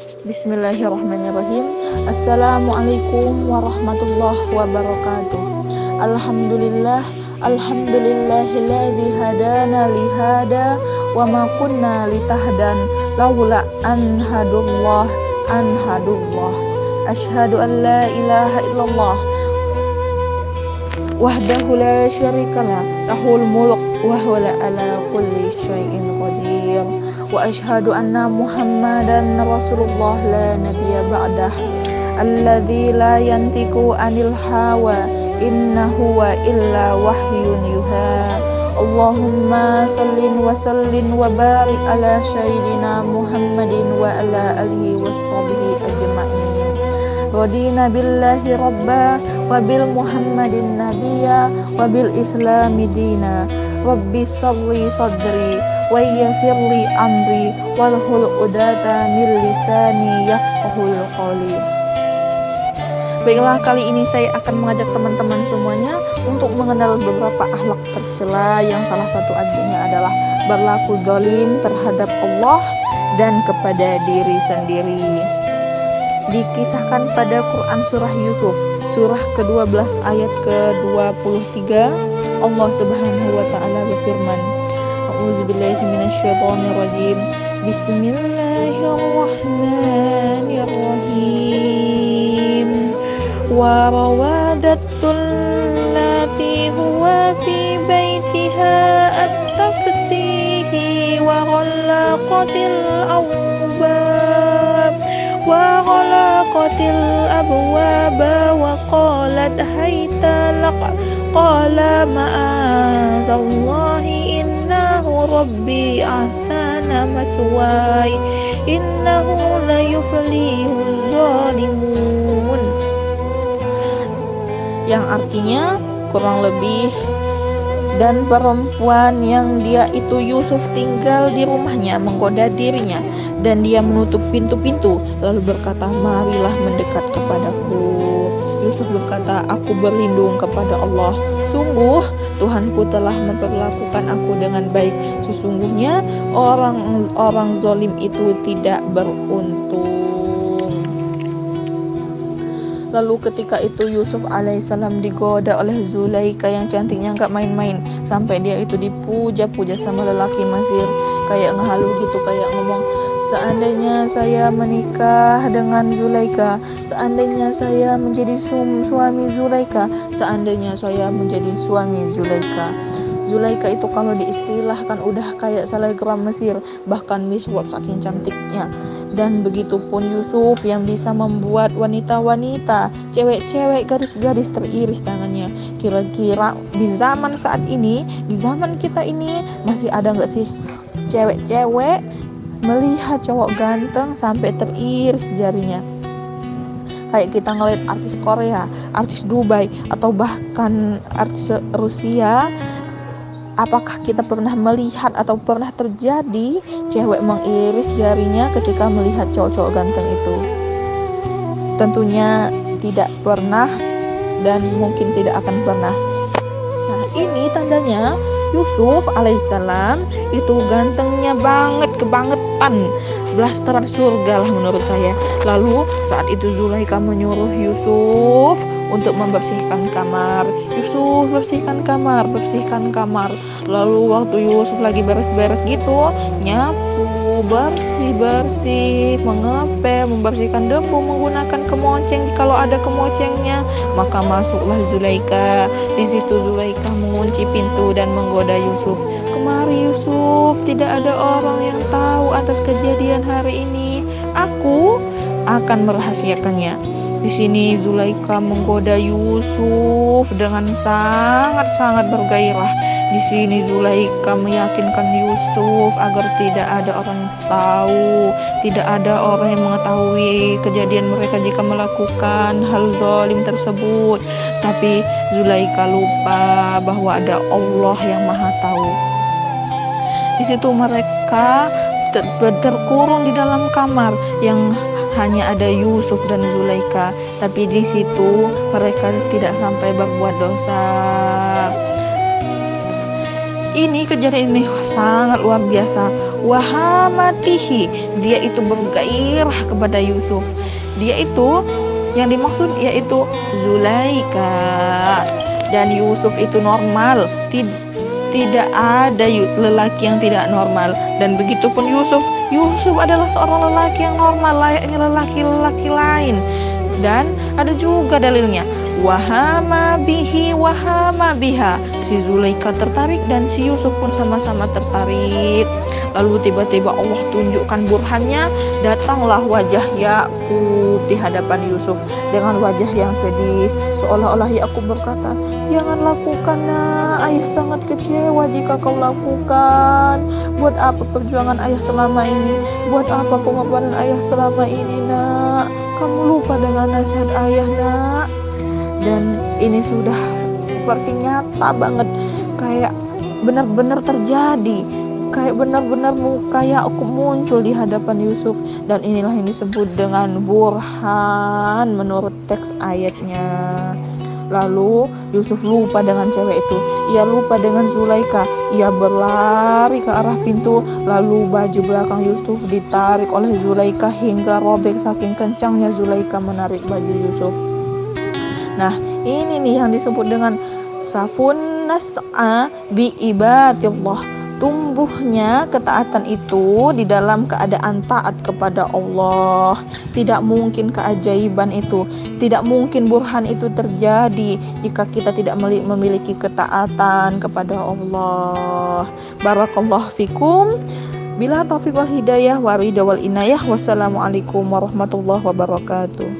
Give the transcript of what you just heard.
Bismillahirrahmanirrahim. Assalamualaikum warahmatullahi wabarakatuh. Alhamdulillahilladzi hadana lihada wa ma kunna litahdan laula an hadullah. Asyhadu an la ilaha illallah wahdahu la syarikalah, lahul mulk wa huwa ala kulli syai'in qadir. Wa asyhadu anna Muhammadan Rasulullah la nabiyya ba'dah, alladzi la yantiqu anil hawa innahu wa illa wahyun yuha. Allahumma sallin wa sallin wa barik ala sayyidina Muhammadin wa ala alihi washabihi ajma'in. Radina billahi rabba wa bil Muhammadin nabiyya wa bil islami dina. Rabbi sholli sadri wa yassirli amri walhul udata min lisani yafqahul qawli. Baiklah, kali ini saya akan mengajak teman-teman semuanya untuk mengenal beberapa akhlak tercela yang salah satu akhirnya adalah berlaku zalim terhadap Allah dan kepada diri sendiri. Dikisahkan pada Quran surah Yusuf, surah ke-12 ayat ke-23, Allah Subhanahu wa taala berfirman, A'udzubillahi minasyaitonirrajim. Bismillahirrahmanirrahim. Wa rawadattul lati huwa fi baitiha at-tafsihi wa ghalaqatil abwaba wa qalat hayta laq qala ma'azallahi innahu rabbi ahsana maswaya innahu la yuflihul zalimun. Yang artinya kurang lebih, dan perempuan yang dia itu Yusuf tinggal di rumahnya menggoda dirinya, dan dia menutup pintu-pintu lalu berkata, marilah mendekat kepadaku. Yusuf berkata, aku berlindung kepada Allah, sungguh Tuhanku telah memperlakukan aku dengan baik. Sesungguhnya orang zalim itu tidak beruntung. Lalu ketika itu Yusuf alaihissalam digoda oleh Zulaikha yang cantiknya gak main-main, sampai dia itu dipuja-puja sama lelaki Mesir, kayak ngehalu gitu, kayak ngomong, seandainya saya menikah dengan Zulaikha, seandainya saya menjadi suami Zulaikha, seandainya saya menjadi suami Zulaikha. Zulaikha itu kalau diistilahkan udah kayak selebgram Mesir, bahkan Miss World saking cantiknya. Dan begitupun Yusuf yang bisa membuat wanita-wanita, cewek-cewek, gadis-gadis teriris tangannya. Kira-kira di zaman saat ini, di zaman kita ini, masih ada gak sih cewek-cewek melihat cowok ganteng sampai teriris jarinya? Kayak kita ngeliat artis Korea, artis Dubai, atau bahkan artis Rusia. Apakah kita pernah melihat atau pernah terjadi cewek mengiris jarinya ketika melihat cowok-cowok ganteng itu? Tentunya tidak pernah dan mungkin tidak akan pernah. Nah, ini tandanya Yusuf alaihissalam itu gantengnya banget, kebangetan, blasteran surga lah menurut saya. Lalu saat itu Zulaikha menyuruh Yusuf untuk membersihkan kamar. Yusuf bersihkan kamar. Lalu waktu Yusuf lagi beres-beres gitu, nyapu, bersih-bersih, mengepel, membersihkan debu menggunakan kemoceng kalau ada kemocengnya, maka masuklah Zulaikha. Di situ Zulaikha mengunci pintu dan menggoda Yusuf. Kemari Yusuf, tidak ada orang yang tahu atas kejadian hari ini. Aku akan merahasiakannya. Di sini Zulaikha menggoda Yusuf dengan sangat-sangat bergairah. Di sini Zulaikha meyakinkan Yusuf agar tidak ada orang tahu, tidak ada orang yang mengetahui kejadian mereka jika melakukan hal zalim tersebut. Tapi Zulaikha lupa bahwa ada Allah yang Maha Tahu. Di situ mereka terkurung di dalam kamar yang hanya ada Yusuf dan Zulaikha, tapi di situ mereka tidak sampai berbuat dosa. Ini kejadian ini sangat luar biasa. Wahamatihi, dia itu bergairah kepada Yusuf. Dia itu yang dimaksud yaitu Zulaika. Dan Yusuf itu normal, tidak ada lelaki yang tidak normal. Dan begitupun Yusuf adalah seorang lelaki yang normal, layaknya lelaki-lelaki lain. Dan ada juga dalilnya, wahama bihi wahama biha, si Zulaika tertarik dan si Yusuf pun sama-sama tertarik. Lalu tiba-tiba Allah tunjukkan burhannya, datanglah wajah Yakub di hadapan Yusuf dengan wajah yang sedih, seolah-olah Yakub berkata, jangan lakukan nak, ayah sangat kecewa jika kau lakukan. Buat apa perjuangan ayah selama ini? Buat apa pengorbanan ayah selama ini nak? Kamu lupa dengan nasihat ayah nak. Dan ini sudah seperti nyata banget, kayak benar-benar terjadi, kayak benar-benar muka Yakub muncul di hadapan Yusuf. Dan inilah yang disebut dengan burhan menurut teks ayatnya. Lalu Yusuf lupa dengan cewek itu, ia lupa dengan Zulaika, ia berlari ke arah pintu. Lalu baju belakang Yusuf ditarik oleh Zulaika hingga robek saking kencangnya Zulaika menarik baju Yusuf. Nah, ini nih yang disebut dengan safun nas'a bi ibadillah. Tumbuhnya ketaatan itu di dalam keadaan taat kepada Allah. Tidak mungkin keajaiban itu, tidak mungkin burhan itu terjadi jika kita tidak memiliki ketaatan kepada Allah. Barakallahu fikum. Bila taufiq wal hidayah wa ridha wal inayah. Wassalamualaikum warahmatullahi wabarakatuh.